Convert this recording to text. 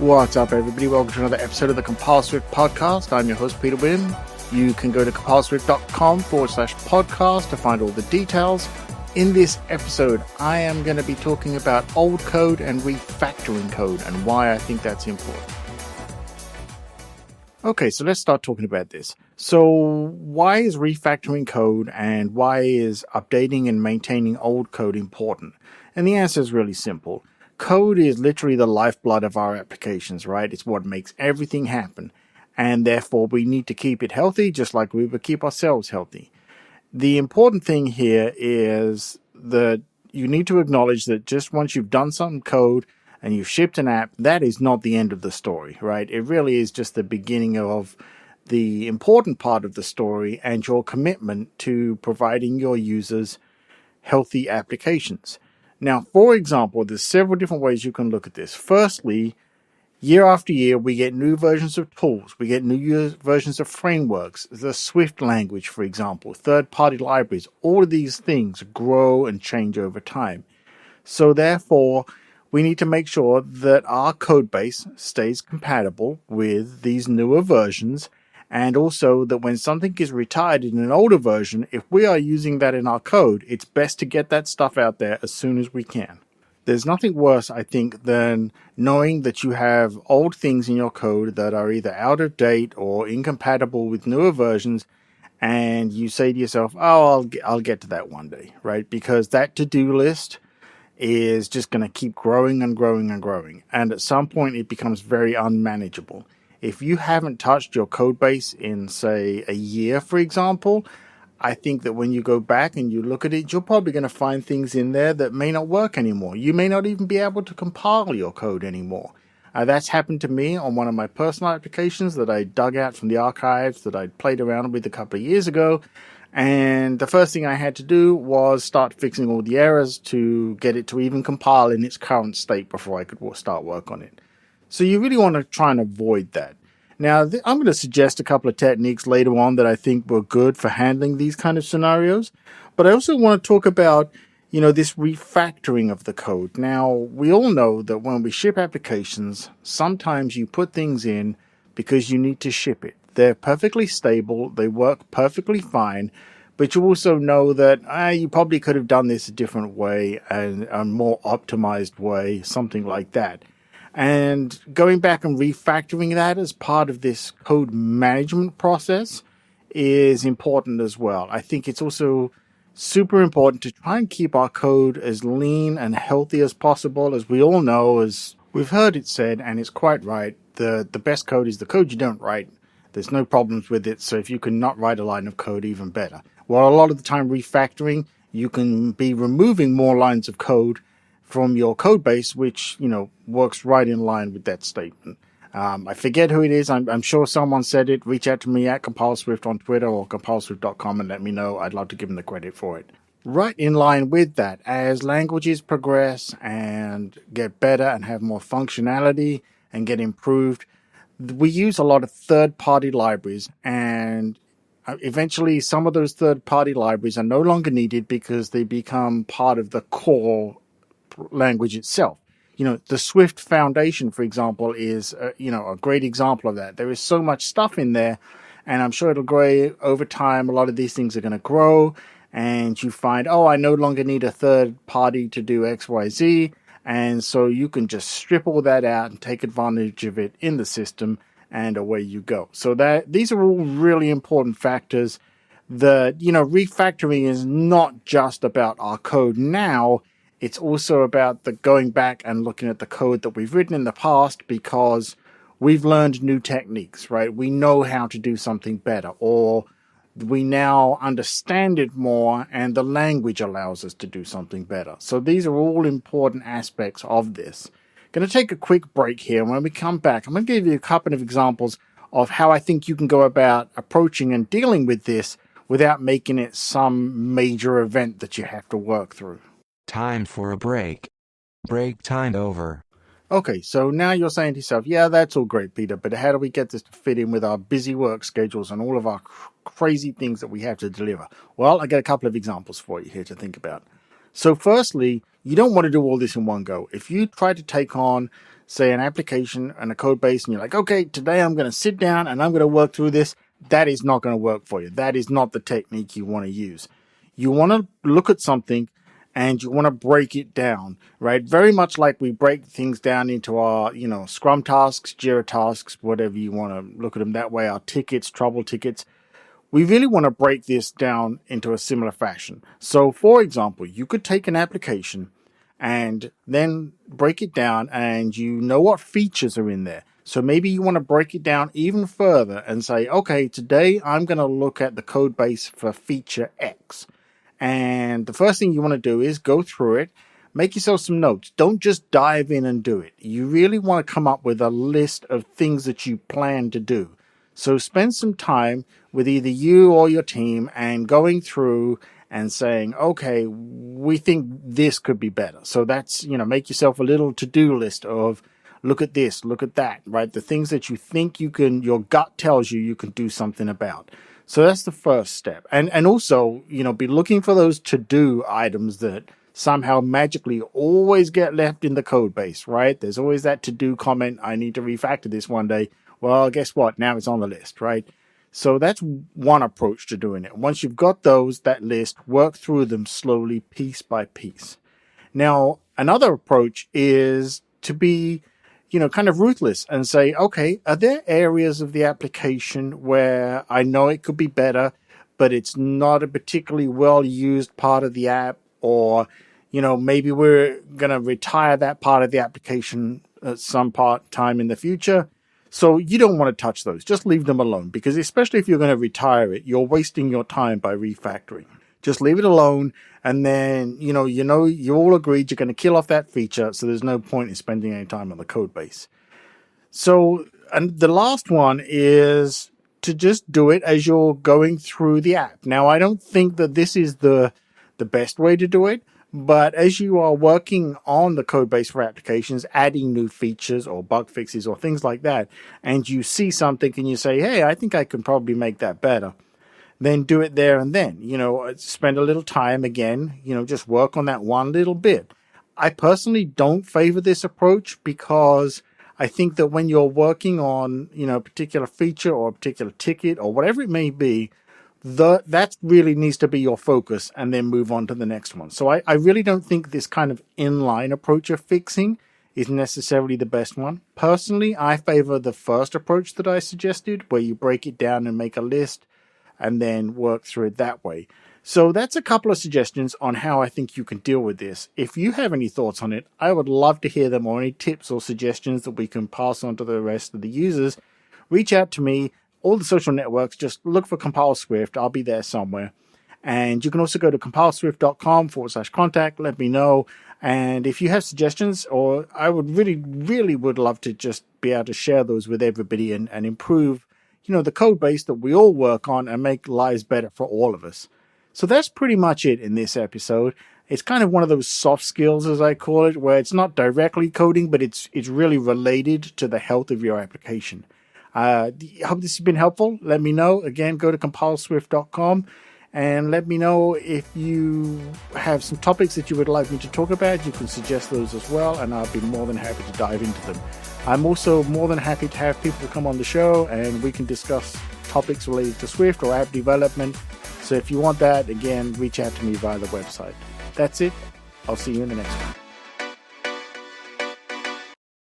What's up, everybody? Welcome to another episode of the CompileSwift Podcast. I'm your host, Peter Wynn. You can go to CompileSwift.com/podcast to find all the details. In this episode, I am going to be talking about old code and refactoring code and why I think that's important. Okay, so let's start talking about this. So why is refactoring code and why is updating and maintaining old code important? And the answer is really simple. Code is literally the lifeblood of our applications, right? It's what makes everything happen. And therefore, we need to keep it healthy, just like we would keep ourselves healthy. The important thing here is that you need to acknowledge that just once you've done some code and you've shipped an app, that is not the end of the story, right? It really is just the beginning of the important part of the story and your commitment to providing your users healthy applications. Now, for example, there's several different ways you can look at this. Firstly, year after year, we get new versions of tools. We get new versions of frameworks. The Swift language, for example, third-party libraries. All of these things grow and change over time. So therefore, we need to make sure that our code base stays compatible with these newer versions, and also that when something is retired in an older version, if we are using that in our code, it's best to get that stuff out there as soon as we can. There's nothing worse, I think, than knowing that you have old things in your code that are either out of date or incompatible with newer versions, and you say to yourself, oh, I'll get to that one day, right? Because that to-do list is just going to keep growing and growing and growing. And at some point, it becomes very unmanageable. If you haven't touched your code base in, say, a year, for example, I think that when you go back and you look at it, you're probably going to find things in there that may not work anymore. You may not even be able to compile your code anymore. That's happened to me on one of my personal applications that I dug out from the archives that I played around with a couple of years ago. And the first thing I had to do was start fixing all the errors to get it to even compile in its current state before I could start work on it. So you really want to try and avoid that. Now, I'm going to suggest a couple of techniques later on that I think were good for handling these kind of scenarios. But I also want to talk about, this refactoring of the code. Now, we all know that when we ship applications, sometimes you put things in because you need to ship it. They're perfectly stable. They work perfectly fine. But you also know that you probably could have done this a different way and a more optimized way, something like that. And going back and refactoring that as part of this code management process is important as well. I think it's also super important to try and keep our code as lean and healthy as possible. As we all know, as we've heard it said, and it's quite right, the best code is the code you don't write. There's no problems with it, so if you can not write a line of code, even better. Well, a lot of the time refactoring, you can be removing more lines of code from your code base, which, works right in line with that statement. I forget who it is. I'm sure someone said it. Reach out to me at CompileSwift on Twitter or CompileSwift.com and let me know. I'd love to give them the credit for it. Right in line with that, as languages progress and get better and have more functionality and get improved, we use a lot of third-party libraries, and eventually some of those third-party libraries are no longer needed because they become part of the core language itself. The Swift Foundation, for example, is a great example of that. There is so much stuff in there, and I'm sure it'll grow over time. A lot of these things are going to grow, and you find, I no longer need a third party to do XYZ, and so you can just strip all that out and take advantage of it in the system, and away you go. So these are all really important factors. Refactoring is not just about our code now. It's also about the going back and looking at the code that we've written in the past because we've learned new techniques, right? We know how to do something better, or we now understand it more and the language allows us to do something better. So these are all important aspects of this. Going to take a quick break here. When we come back, I'm going to give you a couple of examples of how I think you can go about approaching and dealing with this without making it some major event that you have to work through. Time for a break. Break time over. Okay, so now you're saying to yourself, yeah, that's all great, Peter, but how do we get this to fit in with our busy work schedules and all of our crazy things that we have to deliver? Well, I got a couple of examples for you here to think about. So firstly, You don't want to do all this in one go. If you try to take on, say, an application and a code base, and you're like, okay, today I'm going to sit down and I'm going to work through this, that is not going to work for you. That is not the technique you want to use. You want to look at something and you want to break it down, right? Very much like we break things down into our, Scrum tasks, Jira tasks, whatever you want to look at them that way, our tickets, trouble tickets. We really want to break this down into a similar fashion. So, for example, you could take an application and then break it down, and you know what features are in there. So maybe you want to break it down even further and say, okay, today I'm going to look at the code base for feature X. And the first thing you want to do is go through it, make yourself some notes. Don't just dive in and do it. You really want to come up with a list of things that you plan to do. So spend some time with either you or your team and going through and saying, okay, we think this could be better. So that's, make yourself a little to-do list of look at this, look at that, right? The things that you think your gut tells you can do something about. So that's the first step. And also, be looking for those to-do items that somehow magically always get left in the code base, right? There's always that to-do comment, I need to refactor this one day. Well, guess what? Now it's on the list, right? So that's one approach to doing it. Once you've got that list, work through them slowly, piece by piece. Now, another approach is to be, kind of ruthless and say, okay, are there areas of the application where I know it could be better, but it's not a particularly well-used part of the app, or, maybe we're going to retire that part of the application at some time in the future. So you don't want to touch those. Just leave them alone, because especially if you're going to retire it, you're wasting your time by refactoring. Just leave it alone. And then, you all agreed you're going to kill off that feature. So there's no point in spending any time on the code base. So, and the last one is to just do it as you're going through the app. Now, I don't think that this is the best way to do it. But as you are working on the code base for applications, adding new features or bug fixes or things like that, and you see something and you say, hey, I think I can probably make that better, then do it there and then. Spend a little time again, just work on that one little bit. I personally don't favor this approach, because I think that when you're working on, a particular feature or a particular ticket or whatever it may be, that really needs to be your focus, and then move on to the next one. So I really don't think this kind of inline approach of fixing is necessarily the best one. Personally, I favor the first approach that I suggested, where you break it down and make a list and then work through it that way. So that's a couple of suggestions on how I think you can deal with this. If you have any thoughts on it, I would love to hear them, or any tips or suggestions that we can pass on to the rest of the users. Reach out to me. All the social networks, just look for CompileSwift. I'll be there somewhere. And you can also go to CompileSwift.com/contact. Let me know. And if you have suggestions, or I would really would love to just be able to share those with everybody and improve, the code base that we all work on and make lives better for all of us. So that's pretty much it in this episode. It's kind of one of those soft skills, as I call it, where it's not directly coding, but it's really related to the health of your application. I hope this has been helpful. Let me know. Again, go to CompileSwift.com and let me know if you have some topics that you would like me to talk about. You can suggest those as well, and I'll be more than happy to dive into them. I'm also more than happy to have people come on the show, and we can discuss topics related to Swift or app development. So if you want that, again, reach out to me via the website. That's it. I'll see you in the next one.